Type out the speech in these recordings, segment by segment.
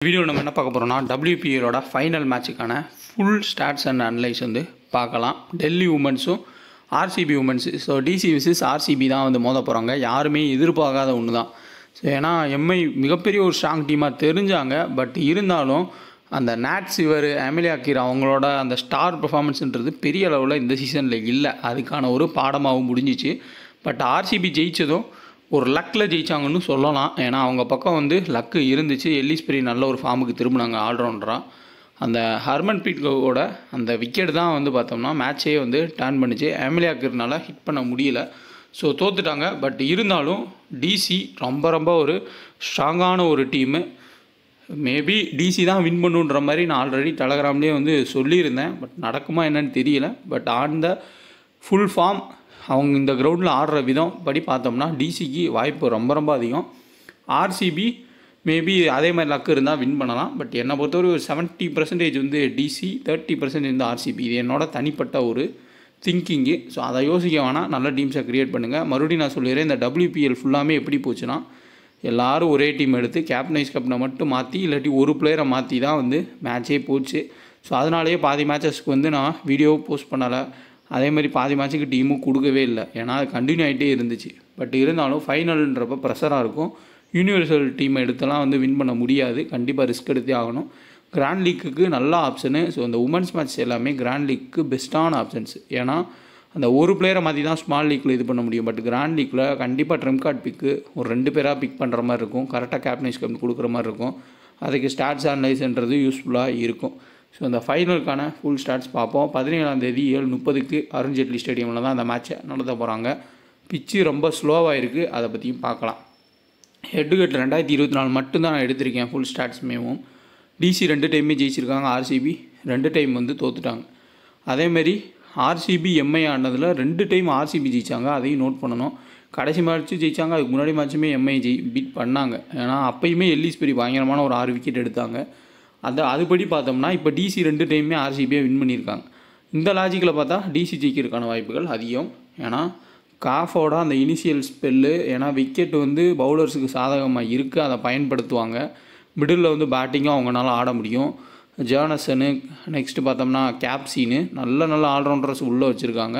Video நம்ம என்ன பார்க்க போகிறோம்னா WPLோட ஃபைனல் மேட்சுக்கான ஃபுல் ஸ்டாட்ஸ் அண்ட் அனலைஸ் வந்து பார்க்கலாம். டெல்லி உமன்ஸும் RCB women's. So DC vs RCB தான் வந்து மோத போகிறாங்க. யாருமே எதிர்பார்க்காத ஒன்று தான். ஸோ ஏன்னா MI மிகப்பெரிய ஒரு ஸ்ட்ராங் டீமாக தெரிஞ்சாங்க. பட் இருந்தாலும் அந்த நாட் சிவர், அமெலியா கீர் அவங்களோட அந்த ஸ்டார் பெர்ஃபார்மன்ஸ்ன்றது பெரிய அளவில் இந்த சீசனில் இல்லை. அதுக்கான ஒரு பாடமாகவும் முடிஞ்சிச்சு. பட் RCB ஜெயித்ததும் ஒரு லக்கில் ஜெயித்தாங்கன்னு சொல்லலாம். ஏன்னா அவங்க பக்கம் வந்து லக்கு இருந்துச்சு. எல்லிஸ்பெரி நல்ல ஒரு ஃபார்முக்கு திரும்பினாங்க ஆல்ரவுண்டராக. அந்த ஹர்மன்ப்ரீத் கவுரோட அந்த விக்கெட் தான் வந்து பார்த்தோம்னா மேட்சே வந்து டர்ன் பண்ணிச்சு. அமெலியா கீர்னால் ஹிட் பண்ண முடியல. ஸோ தோத்துட்டாங்க. பட் இருந்தாலும் DC ரொம்ப ஒரு ஸ்ட்ராங்கான ஒரு டீமு. மேபி DC தான் வின் பண்ணுன்ற மாதிரி நான் ஆல்ரெடி டெலகிராம்லேயே வந்து சொல்லியிருந்தேன். பட் நடக்குமா என்னன்னு தெரியல. But on the full form அவங்க இந்த கிரவுண்டில் ஆடுற விதம் படி பார்த்தோம்னா DCக்கு வாய்ப்பு ரொம்ப அதிகம். RCB மேபி அதே மாதிரி லக்கு இருந்தால் வின் பண்ணலாம். பட் என்னை பொறுத்தவரை ஒரு 70% வந்து DC, 30% வந்து RCB. இது என்னோட தனிப்பட்ட ஒரு திங்கிங்கு. ஸோ அதை யோசிக்க வேணாம், நல்ல டீம்ஸை க்ரியேட் பண்ணுங்கள். மறுபடியும் நான் சொல்லிடுறேன், இந்த WPL ஃபுல்லாமே எப்படி போச்சுன்னா எல்லோரும் ஒரே டீம் எடுத்து கேப்டனைஸ் கேப்டனை மட்டும் மாற்றி இல்லாட்டி ஒரு பிளேயரை மாற்றி தான் வந்து மேட்சே போச்சு. ஸோ அதனாலேயே பாதி மேட்சஸ்க்கு வந்து நான் வீடியோ போஸ்ட் பண்ணலை. அதே மாதிரி பாதி மேட்சுக்கு டீமும் கொடுக்கவே இல்லை. ஏன்னா அது கண்டினியூ ஆகிட்டே இருந்துச்சு. பட் இருந்தாலும் ஃபைனல்ன்றப்ப ப்ரெஷராக இருக்கும். யூனிவர்சல் டீமை எடுத்தெல்லாம் வந்து வின் பண்ண முடியாது. கண்டிப்பாக ரிஸ்க் எடுத்தே ஆகணும். கிராண்ட் லீக்குக்கு நல்ல ஆப்ஷனு. ஸோ இந்த உமன்ஸ் மேட்ச் எல்லாமே கிராண்ட் லீக்கு பெஸ்ட்டான ஆப்ஷன்ஸ். ஏன்னா அந்த ஒரு பிளேயரை மாற்றி தான் ஸ்மால் லீக்கில் இது பண்ண முடியும். பட் கிராண்ட் லீக்கில் கண்டிப்பாக ட்ரெம் கார்டு பிக்கு ஒரு 2 பேராக பிக் பண்ணுற மாதிரி இருக்கும். கரெக்டாக கேப்டனைஸ் கேப்டன் கொடுக்குற மாதிரி இருக்கும். அதுக்கு ஸ்டாட்ஸ் அனலைஸ்ன்றது யூஸ்ஃபுல்லாக இருக்கும். ஸோ இந்த ஃபைனலுக்கான ஃபுல் ஸ்டாட்ஸ் பார்ப்போம். 17ஆம் தேதி 7:30க்கு அருண் ஜேட்லி ஸ்டேடியமில் தான் அந்த மேட்சை நடத்த போகிறாங்க. பிச்சு ரொம்ப ஸ்லோவாக இருக்குது. அதை பற்றியும் பார்க்கலாம். ஹெட்டுகட் 2024 மட்டும்தான் நான் எடுத்திருக்கேன் ஃபுல் ஸ்டாட்ஸ்மேவும். DC 2 டைமே ஜெயிச்சிருக்காங்க. RCB 2 டைம் வந்து தோத்துட்டாங்க. அதேமாரி RCB MI ஆனதில் 2 டைம் RCB ஜெயித்தாங்க. அதையும் நோட் பண்ணணும். கடைசி மேட்ச்சும் ஜெயித்தாங்க. அதுக்கு முன்னாடி மேட்சுமே MI பீட் பண்ணாங்க. ஏன்னா அப்போயுமே எல்லிஸ்பெரி பயங்கரமான ஒரு 6 விக்கெட் எடுத்தாங்க. அதுபடி பார்த்தோம்னா இப்போ DC 2 டைமே RCBயை வின் பண்ணியிருக்காங்க. இந்த லாஜிக்கில் பார்த்தா DC ஜெயிக்கிறதுக்கான வாய்ப்புகள் அதிகம். ஏன்னா காஃபோட அந்த இனிஷியல் ஸ்பெல்லு, ஏன்னா விக்கெட் வந்து பவுலர்ஸுக்கு சாதகமாக இருக்குது, அதை பயன்படுத்துவாங்க. மிடில் வந்து பேட்டிங்கும் அவங்களால ஆட முடியும். ஜேர்னசனு, நெக்ஸ்ட்டு பார்த்தோம்னா கேப்சீனு, நல்ல ஆல்ரவுண்டர்ஸ் உள்ளே வச்சுருக்காங்க.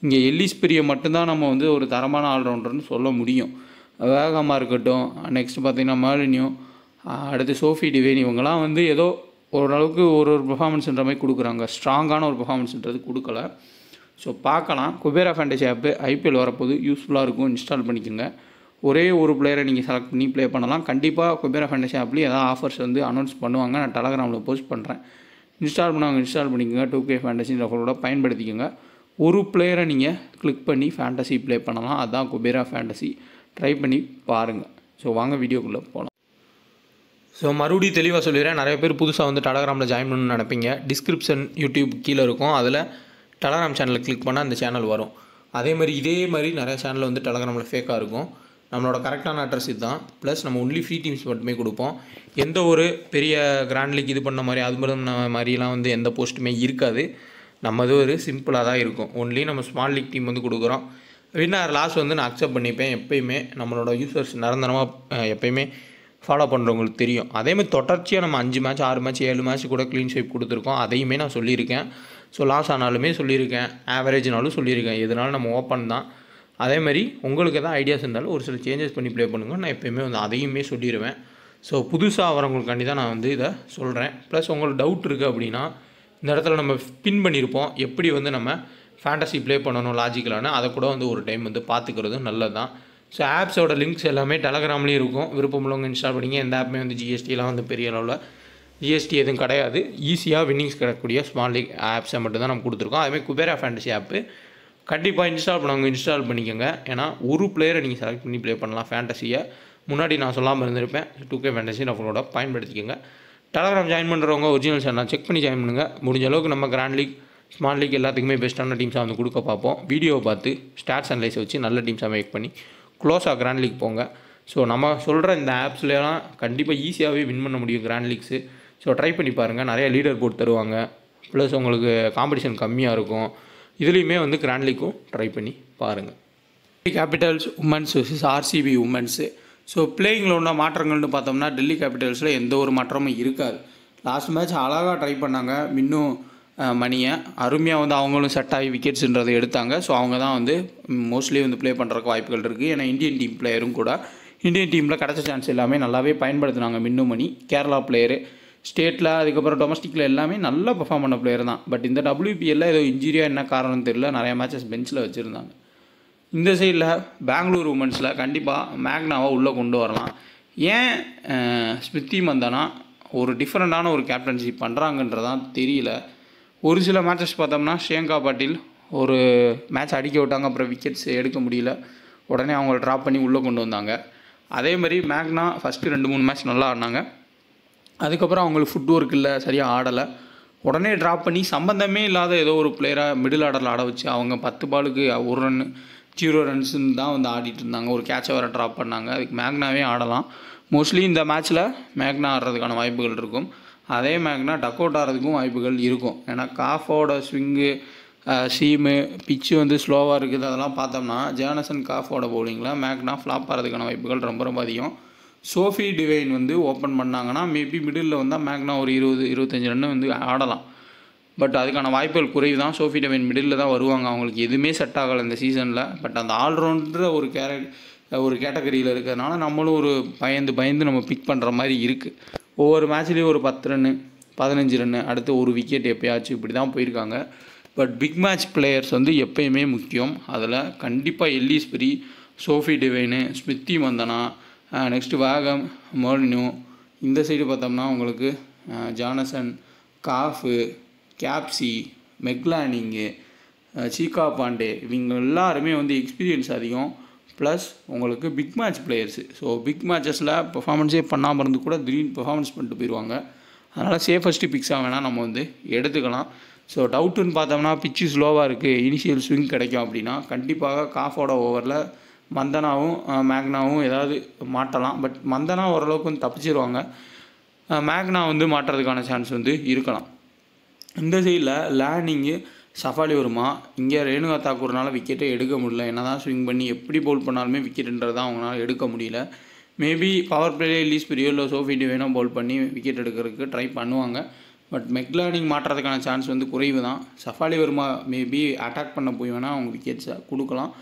இங்கே எல்லிஸ்பெரியை மட்டும்தான் நம்ம வந்து ஒரு தரமான ஆல்ரவுண்டர்னு சொல்ல முடியும். வேகமாக இருக்கட்டும், நெக்ஸ்ட்டு பார்த்திங்கன்னா மேலினியும், அடுத்து சோஃபி டிவேன், இவங்கெல்லாம் வந்து ஏதோ ஓரளவுக்கு ஒரு பெர்ஃபார்மன்ஸ்ன்ற மாதிரி கொடுக்குறாங்க. ஸ்ட்ராங்கான ஒரு பெர்ஃபார்மன்ஸ்ன்றது கொடுக்கல. ஸோ பார்க்கலாம். குபேரா ஃபேண்டசி ஆப்பு IPL வரப்போது யூஸ்ஃபுல்லாக இருக்கும். இன்ஸ்டால் பண்ணிக்கோங்க. ஒரே ஒரு பிளேயரை நீங்கள் செலக்ட் பண்ணி ப்ளே பண்ணலாம். கண்டிப்பாக குபேரா ஃபேண்டசி ஆப்லேயும் ஏதாவது ஆஃபர்ஸ் வந்து அனௌன்ஸ் பண்ணுவாங்க. நான் டெலகிராமில் போஸ்ட் பண்ணுறேன். இன்ஸ்டால் பண்ணிக்கோங்க. 2K ஃபேண்டசி ரெஃபரோட பயன்படுத்திக்கோங்க. ஒரு பிளேயரை நீங்கள் கிளிக் பண்ணி ஃபேண்டசி ப்ளே பண்ணலாம். அதுதான் குபேரா ஃபேண்டசி. ட்ரை பண்ணி பாருங்கள். ஸோ வாங்க வீடியோக்குள்ளே போகலாம். ஸோ மறுபடியும் தெளிவாக சொல்லிடுறேன். நிறைய பேர் புதுசாக வந்து டெலகிராமில் ஜாயின் பண்ணணும்னு நினைப்பீங்க. டிஸ்கிரிப்ஷன் யூடியூப் கீழே இருக்கும். அதில் டெலகிராம் சேனலை கிளிக் பண்ணால் அந்த சேனல் வரும். இதே மாதிரி நிறைய சேனல் வந்து டெலகிராமில் ஃபேக்காக இருக்கும். நம்மளோட கரெக்டான அட்ரஸ் இதுதான். ப்ளஸ் நம்ம ஒன்லி ஃப்ரீ டீம்ஸ் மட்டுமே கொடுப்போம். எந்த ஒரு பெரிய கிராண்ட் லீக் இது பண்ண மாதிரி அது மாதிரிலாம் வந்து எந்த போஸ்ட்டுமே இருக்காது. நம்ம இது ஒரு சிம்பிளாக தான் இருக்கும். ஒன்லி நம்ம ஸ்மால் லீக் டீம் வந்து கொடுக்குறோம். வின்னர் லாஸ் வந்து நான் அக்செப்ட் பண்ணிப்பேன். எப்போயுமே நம்மளோட யூசர்ஸ் நிரந்தரமாக எப்போயுமே ஃபாலோ பண்ணுறவங்களுக்கு தெரியும். அதேமாதிரி தொடர்ச்சியாக நம்ம 5 மேட்ச் 6 மேட்ச் 7 மேட்ச் கூட க்ளீன் ஸ்வீப் கொடுத்துருக்கோம். அதையுமே நான் சொல்லியிருக்கேன். ஸோ லாஸ் ஆனாலுமே சொல்லியிருக்கேன், ஆவரேஜ்னாலும் சொல்லியிருக்கேன். எதனாலும் நம்ம ஓப்பன் தான். அதேமாதிரி உங்களுக்கு எதாவது ஐடியாஸ் இருந்தாலும் ஒரு சில சேஞ்சஸ் பண்ணி ப்ளே பண்ணுங்க. நான் எப்போயுமே வந்து அதையுமே சொல்லிடுவேன். ஸோ புதுசாக வரவங்களுக்காண்டி தான் நான் வந்து இதை சொல்கிறேன். ப்ளஸ் உங்களுக்கு டவுட் இருக்குது அப்படின்னா இந்த இடத்துல நம்ம பின் பண்ணியிருப்போம். எப்படி வந்து நம்ம ஃபேண்டசி ப்ளே பண்ணணும் லாஜிக்கலான அதை கூட வந்து ஒரு டைம் வந்து பார்த்துக்கிறது நல்லது தான். ஸோ ஆப்ஸோட லிங்க்ஸ் எல்லாமே டெலகிராம்லேயும் இருக்கும். விருப்பமுள்ளவங்க இன்ஸ்டால் பண்ணிங்க. எந்த ஆப்புமே வந்து GSTலாம் வந்து பெரிய அளவில் GST எதுவும் கிடையாது. ஈஸியாக வின்னிங்ஸ் கிடைக்கக்கூடிய ஸ்மால் லீக் ஆப்ஸை மட்டும் தான் நம்ம கொடுத்துருக்கோம். அதுமாதிரி குபேரா ஃபேண்டசி ஆப்பு கண்டிப்பாக இன்ஸ்டால் பண்ணவங்க இன்ஸ்டால் பண்ணிக்கோங்க. ஏன்னா ஒரு பிளேயரை நீங்கள் செலக்ட் பண்ணி ப்ளே பண்ணலாம் ஃபேண்டசியை. முன்னாடி நான் சொல்லாமல் இருந்திருப்பேன். 2K ஃபேண்டசி நம்மளோட பயன்படுத்திக்கோங்க. டெலகிராம் ஜாயின் பண்ணுறவங்க ஒரிஜினல் சேனல் செக் பண்ணி ஜாயின் பண்ணுங்கள். முடிஞ்ச அளவுக்கு நம்ம கிராண்ட் லீக் ஸ்மால் லீக் எல்லாத்துக்குமே பெஸ்ட்டான டீம்ஸாக வந்து கொடுக்க பார்ப்போம். வீடியோவை பார்த்து ஸ்டாட்ஸ் அனலைஸ் வச்சு நல்ல டீம்ஸாக மேக் பண்ணி க்ளோஸாக கிராண்ட் லீக் போங்க. ஸோ நம்ம சொல்கிற இந்த ஆப்ஸ்லாம் கண்டிப்பாக ஈஸியாகவே வின் பண்ண முடியும் கிராண்ட் லீக்ஸு. ஸோ ட்ரை பண்ணி பாருங்கள். நிறைய லீடர் போட்டு தருவாங்க. ப்ளஸ் உங்களுக்கு காம்படிஷன் கம்மியாக இருக்கும். இதுலேயுமே வந்து கிராண்ட் லீக்கும் ட்ரை பண்ணி பாருங்கள். Capitals women's vs RCB women's. So பிளேயிங்கில் உள்ள மாற்றங்கள்னு பார்த்தோம்னா டெல்லி கேபிட்டல்ஸில் எந்த ஒரு மாற்றமும் இருக்காது. லாஸ்ட் மேட்ச் அழகாக ட்ரை பண்ணாங்க. மின்னும் மணியை அருமையாக வந்து அவங்களும் செட் ஆகி விக்கெட்ஸுன்றதை எடுத்தாங்க. ஸோ அவங்க தான் வந்து மோஸ்ட்லி வந்து ப்ளே பண்ணுறதுக்கு வாய்ப்புகள் இருக்குது. ஏன்னா இந்தியன் டீம் பிளேயரும் கூட இந்தியன் டீமில் கிடச்ச சான்ஸ் எல்லாமே நல்லாவே பயன்படுத்தினாங்க. மின்னு மணி கேரளா பிளேயரு, ஸ்டேட்டில் அதுக்கப்புறம் டொமஸ்டிக்கில் எல்லாமே நல்லா பெர்ஃபார்ம் பண்ண பிளேயர் தான். பட் இந்த WPL ஏதோ இன்ஜுரியாக என்ன காரணம்னு தெரியல, நிறைய மேட்சஸ் பெஞ்சில் வச்சுருந்தாங்க. இந்த சைடில் பெங்களூர் உமன்ஸில் கண்டிப்பாக மேக்னாவை உள்ளே கொண்டு வரலாம். ஏன் ஸ்மிருதி மந்தனா ஒரு டிஃப்ரெண்ட்டான ஒரு கேப்டன்ஷிப் பண்ணுறாங்கன்றதான் தெரியல. ஒரு சில மேட்சஸ் பார்த்தோம்னா ஷியங்கா பாட்டில் ஒரு மேட்ச் அடிக்க விட்டாங்க, அப்புறம் விக்கெட்ஸ் எடுக்க முடியல, உடனே அவங்கள ட்ராப் பண்ணி உள்ளே கொண்டு வந்தாங்க. அதே மாதிரி மேக்னா ஃபஸ்ட்டு 2-3 மேட்ச் நல்லா ஆடினாங்க. அதுக்கப்புறம் அவங்களுக்கு ஃபுட் ஒர்க் இல்லை, சரியாக ஆடலை, உடனே ட்ராப் பண்ணி சம்மந்தமே இல்லாத ஏதோ ஒரு பிளேயராக மிடில் ஆர்டரில் ஆட வச்சு அவங்க 10 பாலுக்கு 1 ரன் 0 ரன்ஸுன்னு தான் வந்து ஆடிட்டு இருந்தாங்க. ஒரு கேட்சை வர ட்ராப் பண்ணாங்க. அதுக்கு மேக்னாவே ஆடலாம். மோஸ்ட்லி இந்த மேட்ச்சில் மேக்னா ஆடுறதுக்கான வாய்ப்புகள் இருக்கும். அதே மேக்னா டக் அவுட் ஆகிறதுக்கும் வாய்ப்புகள் இருக்கும். ஏன்னா காஃபோட ஸ்விங்கு, சீமு, பிச்சு வந்து ஸ்லோவாக இருக்குது. அதெல்லாம் பார்த்தோம்னா ஜானசன் காஃபோட பவுலிங்கில் மேக்னா ஃப்ளாப் ஆகிறதுக்கான வாய்ப்புகள் ரொம்ப ரொம்ப அதிகம். சோஃபி டிவைன் வந்து ஓப்பன் பண்ணாங்கன்னா மேபி மிடில் வந்தால் மேக்னா ஒரு 20-25 ரன்னு வந்து ஆடலாம். பட் அதுக்கான வாய்ப்புகள் குறைவு தான். சோஃபி டிவைன் மிடில் தான் வருவாங்க. அவங்களுக்கு எதுவுமே செட் ஆகலை இந்த சீசனில். பட் அந்த ஆல்ரவுண்டர் ஒரு கேட்டகரியில் இருக்கிறதுனால நம்மளும் ஒரு பயந்து நம்ம பிக் பண்ணுற மாதிரி இருக்குது. ஒவ்வொரு மேட்ச்லேயும் ஒரு 10 ரன்னு 15 ரன்னு அடுத்து ஒரு விக்கெட் எப்போயாச்சும் இப்படி தான் போயிருக்காங்க. பட் பிக் மேட்ச் பிளேயர்ஸ் வந்து எப்பயுமே முக்கியம். அதில் கண்டிப்பாக எல்லிஸ்பெரி, Sophie divine, Smriti Mandhana, next வேகம், மோர்னியூ, இந்த சைடு பார்த்தோம்னா உங்களுக்கு ஜானசன், காஃபு, கேப்சி, மெக்லானிங்கு, சீகா பாண்டே, இவங்க எல்லாருமே வந்து எக்ஸ்பீரியன்ஸ் அதிகம். ப்ளஸ் உங்களுக்கு big match players. So big மேட்சஸில் பெர்ஃபார்மன்ஸே பண்ணாமல் இருந்து கூட திடீர்னு பெர்ஃபார்மன்ஸ் பண்ணிட்டு போயிடுவாங்க. அதனால் சேஃபஸ்ட்டு பிக்ஸாக வேணால் நம்ம வந்து எடுத்துக்கலாம். ஸோ டவுட்டுன்னு பார்த்தோம்னா பிச்சு ஸ்லோவாக இருக்குது, இனிஷியல் ஸ்விங் கிடைக்கும் அப்படின்னா கண்டிப்பாக காஃபோட ஓவரில் மந்தனாவும் மேக்னாவும் ஏதாவது மாட்டலாம். பட் மந்தனா ஓரளவுக்கு வந்து தப்பிச்சிருவாங்க. மேக்னா வந்து மாட்டுறதுக்கான சான்ஸ் வந்து இருக்கலாம். இந்த சைடில் லேண்டிங்கு சஃபாலி வருமா, இங்கே ரேணுகா தாக்கூர்னால விக்கெட்டே எடுக்க முடியல. என்ன தான் ஸ்விங் பண்ணி எப்படி பவுல் பண்ணாலுமே விக்கெட்டுன்றது தான் அவங்களால எடுக்க முடியல. மேபி பவர் பிளேயே லீஸ்பெரியோ இல்லை சோஃபி டிவைனோ பவுல் பண்ணி விக்கெட் எடுக்கிறதுக்கு ட்ரை பண்ணுவாங்க. பட் மெக்லானிங் மாட்டுறதுக்கான சான்ஸ் வந்து குறைவு தான். சஃபாலி வருமா மேபி அட்டாக் பண்ண போய் வேணால் அவங்க விக்கெட்ஸை கொடுக்கலாம்.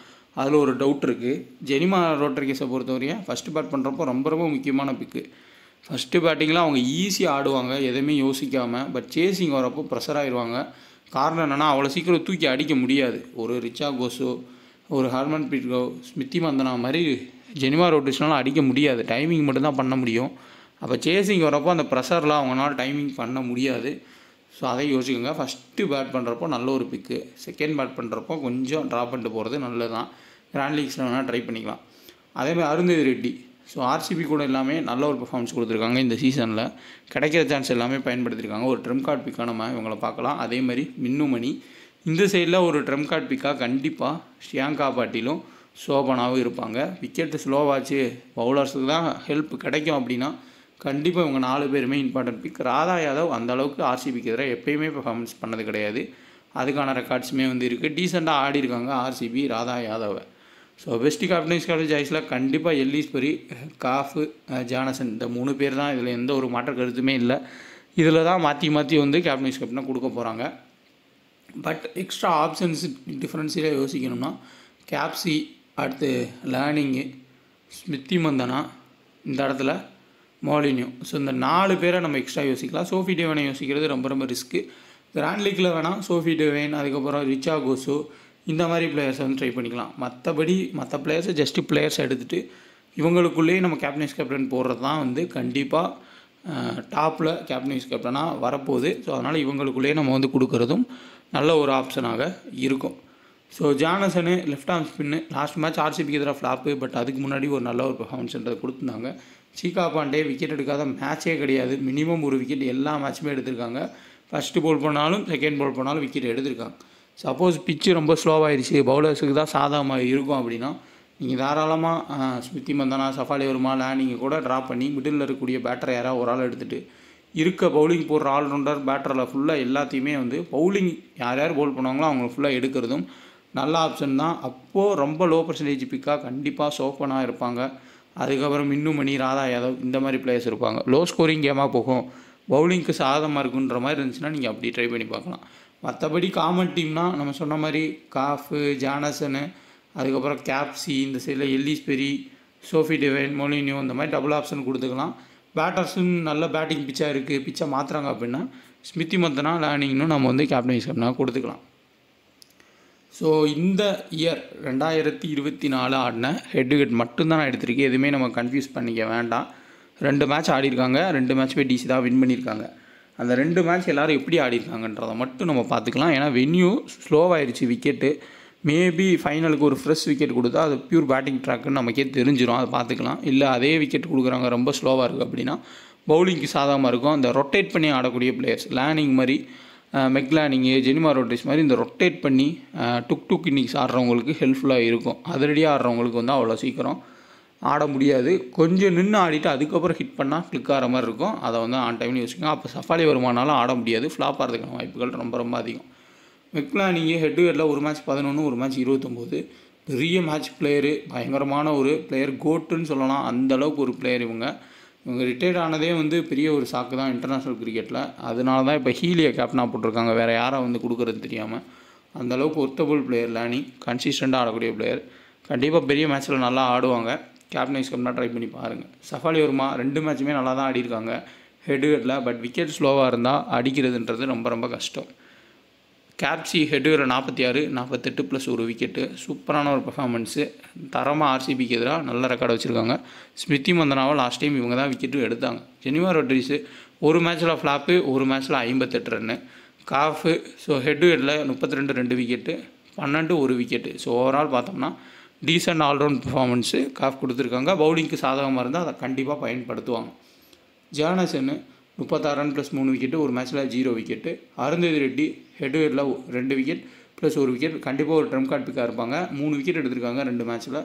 அதில் ஒரு டவுட் இருக்குது. ஜெனிமா ரோட்ரிகஸை பொறுத்தவரையும் ஃபஸ்ட்டு பேட் பண்ணுறப்போ ரொம்ப ரொம்ப முக்கியமான பிக்கு. ஃபஸ்ட்டு பேட்டிங்கில் அவங்க ஈஸியாக ஆடுவாங்க எதுவுமே யோசிக்காமல். பட் சேசிங் வரப்போ ப்ரெஷர் ஆகிடுவாங்க. காரணம் என்னென்னா அவ்வளோ சீக்கிரம் தூக்கி அடிக்க முடியாது. ஒரு ரிச்சா கோஸோ, ஒரு ஹர்மன் பிரீத் கௌர், ஸ்மிருதி மந்தனா மாதிரி ஜெனிமா ரோட்ரிகஸ்னால அடிக்க முடியாது. டைமிங் மட்டும்தான் பண்ண முடியும். அப்போ சேசிங் வரப்போ அந்த ப்ரெஷரில் அவங்களால டைமிங் பண்ண முடியாது. ஸோ அதை யோசிக்கோங்க. ஃபஸ்ட்டு பேட் பண்ணுறப்போ நல்ல ஒரு பிக்கு, செகண்ட் பேட் பண்ணுறப்போ கொஞ்சம் ட்ராப் பண்ணிட்டு போகிறது நல்லது தான். கிராண்ட் லீக்ஸில் வேணால் ட்ரை பண்ணிக்கலாம். அதேமாதிரி அருந்ததி ரெட்டி, ஸோ ஆர்சிபி கூட எல்லாமே நல்ல ஒரு பெர்ஃபார்மன்ஸ் கொடுத்துருக்காங்க. இந்த சீசனில் கிடைக்கிற சான்ஸ் எல்லாமே பயன்படுத்தியிருக்காங்க. ஒரு ட்ரம் கார்டு பிக்காக நம்ம இவங்களை பார்க்கலாம். அதே மாதிரி மின்னு மணி இந்த சைடில் ஒரு ட்ரம் கார்டு பிக்காக கண்டிப்பாக ஷியங்கா பாட்டிலும் சோபனாவும் இருப்பாங்க. விக்கெட்டு ஸ்லோவாச்சு, பவுலர்ஸுக்கு தான் ஹெல்ப் கிடைக்கும் அப்படின்னா கண்டிப்பாக இவங்க 4 பேருமே இம்பார்ட்டன்ட் பிக். ராதா யாதவ் அந்தளவுக்கு ஆர்சிபிக்கு எதிராக எப்பயுமே பெர்ஃபார்மன்ஸ் பண்ணது கிடையாது. அதுக்கான ரெக்கார்ட்ஸுமே வந்து இருக்குது. டீசெண்டாக ஆடி இருக்காங்க ஆர்சிபி ராதா யாதவை. ஸோ பெஸ்ட்டு கேப்டன்ஸ் சாய்ஸில் கண்டிப்பாக எல்லிஸ்பெரி, காஃபு, ஜானசன் இந்த 3 பேர் தான். இதில் எந்த ஒரு மாற்ற கருத்துமே இல்லை. இதில் தான் மாற்றி வந்து கேப்டன்ஸ் கேப்டனாக கொடுக்க போகிறாங்க. பட் எக்ஸ்ட்ரா ஆப்ஷன்ஸ் டிஃப்ரென்ஸில் யோசிக்கணும்னா கேப்சி, அடுத்து லேர்னிங்கு, ஸ்மிருதி மந்தனா, இந்த இடத்துல மோலினியூ. ஸோ இந்த 4 பேரை நம்ம எக்ஸ்ட்ரா யோசிக்கலாம். சோஃபி டிவைனை யோசிக்கிறது ரொம்ப ரொம்ப ரிஸ்க்கு. கிராண்ட் லீக்கில் வேணால் சோஃபி டிவைன், அதுக்கப்புறம் ரிச்சா கோஸு, இந்த மாதிரி பிளேயர்ஸை வந்து ட்ரை பண்ணிக்கலாம். மற்றபடி மற்ற பிளேயர்ஸை ஜஸ்ட்டு பிளேயர்ஸ் எடுத்துகிட்டு இவங்களுக்குள்ளேயே நம்ம கேப்டன்ஸ் கேப்டன் போடுறது தான் வந்து கண்டிப்பாக டாப்பில் கேப்டன்ஸ் கேப்டனாக வரப்போகுது. ஸோ அதனால் இவங்களுக்குள்ளேயே நம்ம வந்து கொடுக்குறதும் நல்ல ஒரு ஆப்ஷனாக இருக்கும். So Jonassen left arm spin last match ஆர்சிபிக்கு எதிராக ஃப்ளாப்பு. பட் அதுக்கு முன்னாடி ஒரு நல்ல ஒரு பெர்ஃபார்மன்ஸ்ன்றதை கொடுத்துருந்தாங்க. சீகா பாண்டே விக்கெட் எடுக்காத மேட்சே கிடையாது. மினிமம் ஒரு விக்கெட் எல்லா மேட்சுமே எடுத்திருக்காங்க. ஃபஸ்ட்டு பவுல் பண்ணாலும் செகண்ட் பவுல் பண்ணாலும் விக்கெட் எடுத்திருக்காங்க. சப்போஸ் பிச்சு ரொம்ப ஸ்லோவாகிடுச்சு, பவுலர்ஸுக்கு தான் சாதகமாக இருக்கும் அப்படின்னா நீங்கள் தாராளமாக ஸ்மிருதி மந்தனா, சஃபாலி வருமா, லேண்டிங்கை கூட ட்ராப் பண்ணி மிடில் இருக்கக்கூடிய பேட்டரை யாராவது ஒரு ஆள் எடுத்துகிட்டு இருக்க பவுலிங் போடுற ஆல்ரவுண்டர் பேட்டரில் ஃபுல்லாக எல்லாத்தையுமே வந்து பவுலிங் யார் பவுல் பண்ணுவாங்களோ அவங்க ஃபுல்லாக எடுக்கிறதும் நல்ல ஆப்ஷன் தான். அப்போது ரொம்ப லோ பர்சன்டேஜ் பிக்காக கண்டிப்பாக சோப்பனாக இருப்பாங்க. அதுக்கப்புறம் மின்னுமணி, ராதா யாதவ் இந்த மாதிரி பிளேயர்ஸ் இருப்பாங்க. லோ ஸ்கோரிங் கேமாக போகும், பவுலிங்க்கு சாதகமாக இருக்குன்ற மாதிரி இருந்துச்சுன்னா நீங்கள் அப்படி ட்ரை பண்ணி பார்க்கலாம். மற்றபடி காமன் டீம்னா நம்ம சொன்ன மாதிரி காஃபு, ஜானசனு, அதுக்கப்புறம் கேப்சி, இந்த சைடில் எல்லிஸ் பெரி, சோஃபி டிவைன், மொலினியோ இந்த மாதிரி டபுள் ஆப்ஷன் கொடுத்துக்கலாம். பேட்டர்ஸும் நல்ல பேட்டிங் பிச்சாக இருக்குது, பிச்சை மாற்றுறாங்க அப்படின்னா ஸ்மித்தி மந்தனா, லேனிங்னும் நம்ம வந்து கேப்டன் வைஸ் கேப்டனாக கொடுத்துக்கலாம். ஸோ இந்த இயர் 2024 ஆடின ஹெட் டு ஹெட் மட்டும்தான் நான் எடுத்திருக்கேன். எதுவுமே நம்ம கன்ஃபியூஸ் பண்ணிக்க வேண்டாம். 2 மேட்ச் ஆடிருக்காங்க, 2 மேட்ச்மே டிசி தான் வின் பண்ணியிருக்காங்க. அந்த 2 மேட்ச் எல்லோரும் எப்படி ஆடிருக்காங்கன்றதை மட்டும் நம்ம பார்த்துக்கலாம். ஏன்னா வென்யூ ஸ்லோவாகிடுச்சு, விக்கெட்டு மேபி ஃபைனலுக்கு ஒரு ஃப்ரெஷ் விக்கெட் கொடுத்தா அது பியூர் பேட்டிங் ட்ராக்குன்னு நமக்கே தெரிஞ்சிடும், அதை பார்த்துக்கலாம். இல்லை அதே விக்கெட் கொடுக்குறாங்க ரொம்ப ஸ்லோவாக இருக்குது அப்படின்னா பவுலிங்க்கு சாதகமாக இருக்கும். அந்த ரொட்டேட் பண்ணி ஆடக்கூடிய பிளேயர்ஸ் லேனிங் மாதிரி, மெக்லானிங்கு, ஜெனிமா ரோட்ரிஸ் மாதிரி இந்த ரொட்டேட் பண்ணி டுக் இன்னிங்ஸ் ஆடுறவங்களுக்கு ஹெல்ப்ஃபுல்லாக இருக்கும். அதிரடியாக ஆடுறவங்களுக்கு வந்து அவ்வளோ சீக்கிரம் ஆட முடியாது. கொஞ்சம் நின்று ஆடிட்டு அதுக்கப்புறம் ஹிட் பண்ணால் கிளிக் ஆகிற மாதிரி இருக்கும். அதை வந்து ஆன் டைம்னு யோசிக்கோங்க. அப்போ சஃபாலி வருமானாலும் ஆட முடியாது, ஃப்ளாப் ஆகிறதுக்கான வாய்ப்புகள் ரொம்ப அதிகம். மெக்லானிங்கு ஹெட் டு ஹெட்டில் ஒரு மேட்ச் 11, ஒரு மேட்ச் 29, பெரிய மேட்ச் பிளேயரு, பயங்கரமான ஒரு பிளேயர், கோட்டுன்னு சொல்லலாம். அந்தளவுக்கு ஒரு பிளேயர் இவங்க ரிட்டையர்ட் ஆனதே வந்து பெரிய ஒரு சாக்கு தான் இன்டர்நேஷ்னல் கிரிக்கெட்டில். அதனால தான் இப்போ ஹீலியை கேப்டனாக போட்டிருக்காங்க, வேறு யாரை வந்து கொடுக்குறது தெரியாமல். அந்தளவுக்கு ஒர்த்தபுள் பிளேயர் லேனிங், கன்சிஸ்டண்ட்டாக ஆடக்கூடிய பிளேயர். கண்டிப்பாக பெரிய மேட்ச்சில் நல்லா ஆடுவாங்க. கேப்டன் வைஸ் கேப்டனாக ட்ரை பண்ணி பாருங்கள். சஃபாலி வருமா 2 மேட்சுமே நல்லா தான் ஆடிருக்காங்க ஹெட் டு ஹெட்டில். பட் விக்கெட் ஸ்லோவாக இருந்தால் அடிக்கிறதுன்றது ரொம்ப கஷ்டம். கேப்சி ஹெட் டு ஹெட்டில் 46, 48 ப்ளஸ் ஒரு விக்கெட்டு, சூப்பரான ஒரு பெர்ஃபார்மன்ஸு. தரமாக ஆர்சிபிக்கு எதிராக நல்ல ரெக்கார்டு வச்சுருக்காங்க. ஸ்மித்தி மந்தனாவை லாஸ்ட் டைம் இவங்க தான் விக்கெட்டும் எடுத்தாங்க. ஜெனிமா ரோட்ரிஸு ஒரு மேட்ச்சில் ஃப்ளாப்பு, ஒரு மேட்ச்சில் 58 ரன்னு. காஃபு ஸோ ஹெட் டு ஹெட்டில் 32, 2 விக்கெட்டு, 12, 1 விக்கெட்டு. ஸோ ஓவரால் பார்த்தோம்னா டீசென்ட் ஆல்ரவுண்ட் பெர்ஃபார்மன்ஸு காஃப் கொடுத்துருக்காங்க. பவுலிங்க்கு சாதகமாக இருந்தால் அதை கண்டிப்பாக பயன்படுத்துவாங்க. ஜானசனு 36 ரன் ப்ளஸ் 3 விக்கெட்டு, ஒரு மேட்ச்சில் 0 wicket. Arundhati Reddy head to ஹெட்டில் 2 விக்கெட் ப்ளஸ் 1 விக்கெட். கண்டிப்பாக ஒரு ட்ரம் கார்டு பிக்காக இருப்பாங்க. 3 விக்கெட் எடுத்திருக்காங்க 2 மேட்ச்சில்.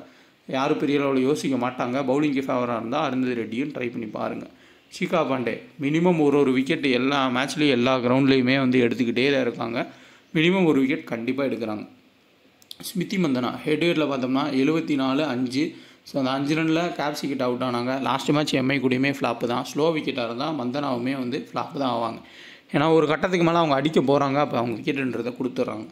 யாரும் பெரிய அளவில் யோசிக்க மாட்டாங்க. பவுலிங்க்கு ஃபேவராக இருந்தால் அருந்ததி ரெட்டியும் ட்ரை பண்ணி பாருங்கள். ஷிகா பாண்டே மினிமம் ஒரு விக்கெட்டு எல்லா மேட்ச்லேயும் எல்லா கிரவுண்ட்லேயுமே வந்து எடுத்துக்கிட்டே தான் இருக்காங்க. மினிமம் ஒரு விக்கெட் கண்டிப்பாக எடுக்கிறாங்க. ஸ்மித்தி மந்தனா ஹெட் டு ஹெட்டில் பார்த்தோம்னா 74, 5. ஸோ அந்த 5 ரனில் கேப்சி கிட்ட அவுட் ஆனாங்க. லாஸ்ட் மேட்ச் எம்ஐ கூடயுமே ஃப்ளாப்பு தான். ஸ்லோ விக்கெட்டாக இருந்தால் மந்தனாவுமே வந்து ஃப்ளாப்பு தான் ஆவாங்க. ஏன்னா ஒரு கட்டத்துக்கு மேலே அவங்க அடிக்க போகிறாங்க, அப்போ அவங்க விக்கெட்டுன்றதை கொடுத்துட்றாங்க.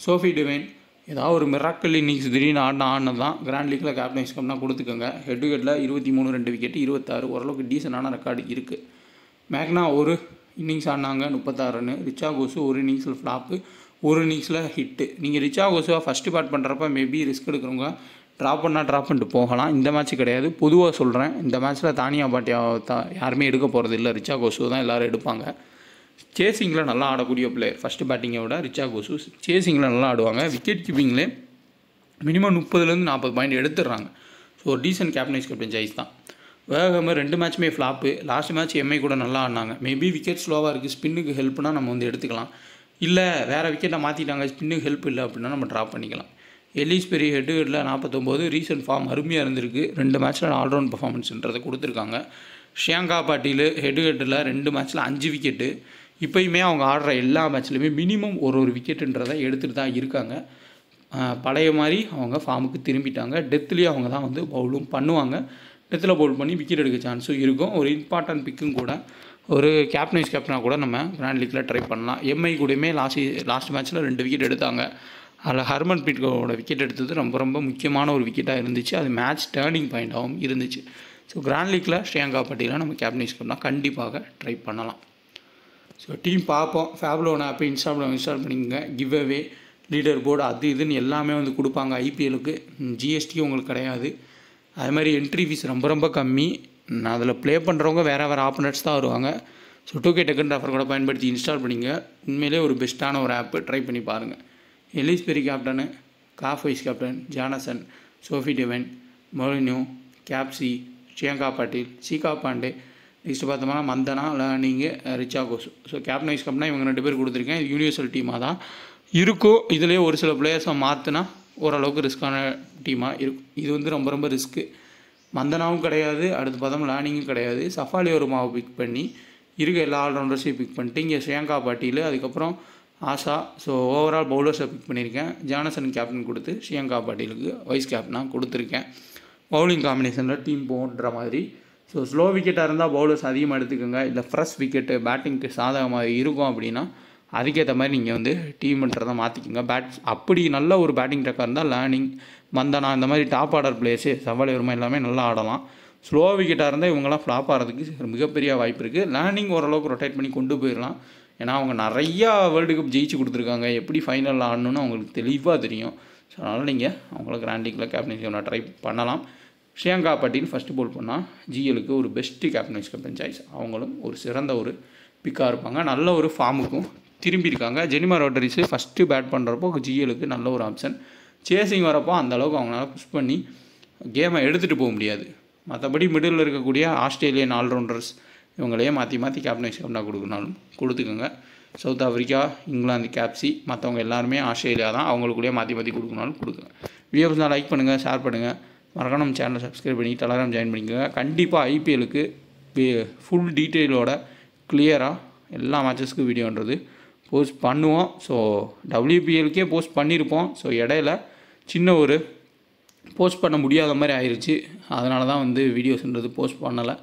சோஃபி டிவைன் ஏதாவது ஒரு மிராக்கல் இன்னிங்ஸ் திடீர்னு ஆடினது தான். கிராண்ட் லீக்கில் கேப்டன் வைஸ் கேப்டனாக கொடுத்துக்கோங்க. ஹெட் டு ஹெட்டில் 23, 2 விக்கெட்டு, 26, ஓரளவுக்கு டீசெண்டான ரெக்கார்டு இருக்குது. மேக்னா ஒரு இன்னிங்ஸ் ஆடினாங்க 36 ரன்னு. ரிச்சா கோசு ஒரு இன்னிங்ஸில் ஃப்ளாப்பு, ஒரு இன்னிங்ஸில் ஹிட்டு. நீங்கள் ரிச்சா கோசுவாக ஃபஸ்ட்டு பேட் பண்ணுறப்ப மேபி ரிஸ்க் எடுக்கிறவங்க ட்ராப் பண்ணிட்டு போகலாம். இந்த மேட்ச் கிடையாது, பொதுவாக சொல்கிறேன். இந்த மேட்ச்சில் தானியா பாட்டியா யாருமே எடுக்க போகிறது இல்லை, ரிச்சா கோசு தான் எல்லோரும் எடுப்பாங்க. சேசிங்கில் நல்லா ஆடக்கூடிய பிளேயர். ஃபஸ்ட்டு பேட்டிங்கை விட ரிச்சா கோசு சேசிங்கில் நல்லா ஆடுவாங்க. விக்கெட் கீப்பிங்லேயே மினிமம் 30 40 பாயிண்ட் எடுத்துடுறாங்க. ஸோ ஒரு decent captain vice captain choice தான். வேகமாக 2 மேட்ச்சுமே ஃப்ளாப்பு. லாஸ்ட் மேட்ச் எம்ஐ கூட நல்லா ஆடினாங்க. மேபி விக்கெட் ஸ்லோவாக இருக்குது, ஸ்பின்னுக்கு ஹெல்ப்னா நம்ம வந்து எடுத்துக்கலாம். இல்லை வேறு விக்கெட்டை மாற்றிட்டாங்க, ஸ்பின்னுக்கு ஹெல்ப் இல்லை அப்படின்னா நம்ம ட்ராப் பண்ணிக்கலாம். எல்லிஸ் பெரிய ஹெட் டு ஹெட்டில் 49, ரீசன்ட் ஃபார்ம் அருமையாக இருந்திருக்கு. 2 மேட்ச்சில் ஆல்ரவுண்ட் பர்ஃபார்மன்ஸ்ன்றதை கொடுத்துருக்காங்க. ஷியாங்கா பாட்டீல் ஹெட் டு ஹெட்டில் 2 மேட்ச்சில் 5 விக்கெட்டு. இப்போயுமே அவங்க ஆடுற எல்லா மேட்ச்லையுமே மினிமம் ஒரு விக்கெட்டுன்றதை எடுத்துகிட்டு தான் இருக்காங்க. பழைய மாதிரி அவங்க ஃபார்முக்கு திரும்பிட்டாங்க. டெத்துலேயே அவங்க தான் வந்து பவுலும் பண்ணுவாங்க. டெத்தில் பவுல் பண்ணி விக்கெட் எடுக்க சான்ஸும் இருக்கும். ஒரு இம்பார்ட்டன்ட் பிக்கும் கூட. ஒரு கேப்டன் வைஸ் கேப்டனாக கூட நம்ம கிராண்ட் லீக்கில் ட்ரை பண்ணலாம். எம்ஐ கூடயுமே லாஸ்ட் மேட்ச்சில் 2 விக்கெட் எடுத்தாங்க. அதில் ஹர்மன் பிரீத்தோட விக்கெட் எடுத்தது ரொம்ப முக்கியமான ஒரு விக்கெட்டாக இருந்துச்சு. அது மேட்ச் டேர்னிங் பாயிண்ட்டாகவும் இருந்துச்சு. ஸோ கிராண்ட் லீக்கில் ஷியாங்கா பாட்டீலை நம்ம கேப்டன் வைஸ் கேப்டனாக கண்டிப்பாக ட்ரை பண்ணலாம். ஸோ டீம் பார்ப்போம். ஃபேப்லோன் ஆப்பை இன்ஸ்டால் பண்ணிக்கங்க. கிவ் அவே, லீடர் போர்டு, அது இதுன்னு எல்லாமே வந்து கொடுப்பாங்க. ஐபிஎலுக்கு ஜிஎஸ்டி உங்களுக்கு கிடையாது. அது மாதிரி என்ட்ரி ஃபீஸ் ரொம்ப கம்மி. அதில் ப்ளே பண்ணுறவங்க வேறு ஆப்பனட்ஸ் தான் வருவாங்க. ஸோ 2K டெக்கன் ஆஃபர் கூட பயன்படுத்தி இன்ஸ்டால் பண்ணிங்க. உண்மையிலே ஒரு பெஸ்ட்டான ஒரு ஆப்பு, ட்ரை பண்ணி பாருங்கள். எல்லிஸ் பெரி கேப்டனு, காஃப் vice captain, Jonassen, Sophie Devine, Molineux, Capsey, Shreyanka Patil, Shikha Pandey, next பார்த்தோம்னா மந்தனா, லேனிங்கு, ரிச்சா கோசு. ஸோ கேப்டன் வைஸ் கேப்டனாக இவங்க 2 பேர் கொடுத்துருக்கேன். இது யூனிவர்சல் டீமாக தான் இருக்கும். இதிலே ஒரு சில பிளேயர்ஸை மாற்றினா ஓரளவுக்கு ரிஸ்க்கான டீமாக இருக்கும். இது வந்து ரொம்ப ரிஸ்க்கு. மந்தனாவும் கிடையாது, அடுத்து பார்த்தோம் லேனிங்கும் கிடையாது. சஃபாலி வருமாவை பிக் பண்ணி இருக்க எல்லா ஆல்ரவுண்டர்ஸையும் பிக் பண்ணிட்டு இங்கே ஷியாங்கா பாட்டீல், அதுக்கப்புறம் ஆஷா. ஸோ ஓவரால் பவுலர்ஸை பிக் பண்ணியிருக்கேன். ஜானசன் கேப்டன் கொடுத்து ஷியாங்கா பாட்டீலுக்கு வைஸ் கேப்டனாக கொடுத்துருக்கேன். பவுலிங் காம்பினேஷனில் டீம் போன்ற மாதிரி. ஸோ ஸ்லோ விக்கெட்டாக இருந்தால் பவுலர்ஸ் அதிகமாக எடுத்துக்கோங்க. இல்லை ஃப்ரெஷ் விக்கெட்டு பேட்டிங்க்கு சாதகமாக இருக்கும் அப்படின்னா அதுக்கேற்ற மாதிரி நீங்கள் வந்து டீம்ன்றதை மாற்றிக்கோங்க. அப்படி நல்ல ஒரு பேட்டிங் ட்ராக்காக இருந்தால் லேர்னிங் மந்தனா இந்த மாதிரி டாப் ஆர்டர் பிளேயர்ஸு செவ்வாழை வருமா எல்லாமே நல்லா ஆடலாம். ஸ்லோ விக்கெட்டாக இருந்தால் இவங்கெல்லாம் ஃப்ளாப் ஆகிறதுக்கு மிகப்பெரிய வாய்ப்பு இருக்குது. லேர்னிங் ஓரளவுக்கு ரொட்டேட் பண்ணி கொண்டு போயிடலாம். ஏன்னா அவங்க நிறையா வேர்ல்டு கப் ஜெயிச்சு கொடுத்துருக்காங்க. எப்படி ஃபைனலில் ஆடணுன்னு அவங்களுக்கு தெளிவாக தெரியும். ஸோ அதனால் நீங்கள் அவங்கள கிராண்ட் லீக்கில் கேப்டன்சி ஒன்று ட்ரை பண்ணலாம். ஷியங்கா பட்டேல் ஃபஸ்ட்டு போல் பண்ணால் ஜிஎலுக்கு ஒரு பெஸ்ட்டு கேப்டன் சாய்ஸ். அவங்களும் ஒரு சிறந்த ஒரு பிக்காக இருப்பாங்க. நல்ல ஒரு ஃபார்முக்கும் திரும்பியிருக்காங்க. ஜெனிமா ரோட்ரிஸு ஃபஸ்ட்டு பேட் பண்ணுறப்போ ஜிஎலுக்கு நல்ல ஒரு ஆப்ஷன். சேசிங் வரப்போ அந்தளவுக்கு அவங்களால புஷ் பண்ணி கேமை எடுத்துகிட்டு போக முடியாது. மற்றபடி மிடில் இருக்கக்கூடிய ஆஸ்திரேலியன் ஆல்ரவுண்டர்ஸ் இவங்களையே மாற்றி கேப்டனாக கொடுக்கணும்னாலும் கொடுத்துக்கோங்க. சவுத் ஆஃப்ரிக்கா, இங்கிலாந்து கேப்சி மற்றவங்க எல்லாருமே ஆஸ்திரேலியா தான். அவங்களுக்குள்ளேயே மாற்றி கொடுக்கணும்னாலும் கொடுக்குங்க. வீடியோஸ்னால் லைக் பண்ணுங்கள், ஷேர் பண்ணுங்கள். மறக்காம நம்ம சேனலை சப்ஸ்கிரைப் பண்ணி டெலகிராம் ஜாயின் பண்ணிக்கோங்க. கண்டிப்பாக ஐபிஎலுக்கு ஃபுல் டீட்டெயிலோட கிளியராக எல்லா மேட்சஸ்க்கும் வீடியோன்றது போஸ்ட் பண்ணுவோம். ஸோ WPLக்கே போஸ்ட் பண்ணியிருப்போம். ஸோ இடையில சின்ன ஒரு போஸ்ட் பண்ண முடியாத மாதிரி ஆயிடுச்சு. அதனால தான் வந்து வீடியோஸ்ன்றது போஸ்ட் பண்ணலை.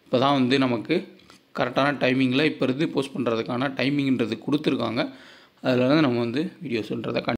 இப்போ தான் வந்து நமக்கு கரெக்டான டைமிங்கில் இப்போ இருந்து போஸ்ட் பண்ணுறதுக்கான டைமிங்ன்றது கொடுத்துருக்காங்க. அதில் நம்ம வந்து வீடியோஸ்ன்றதை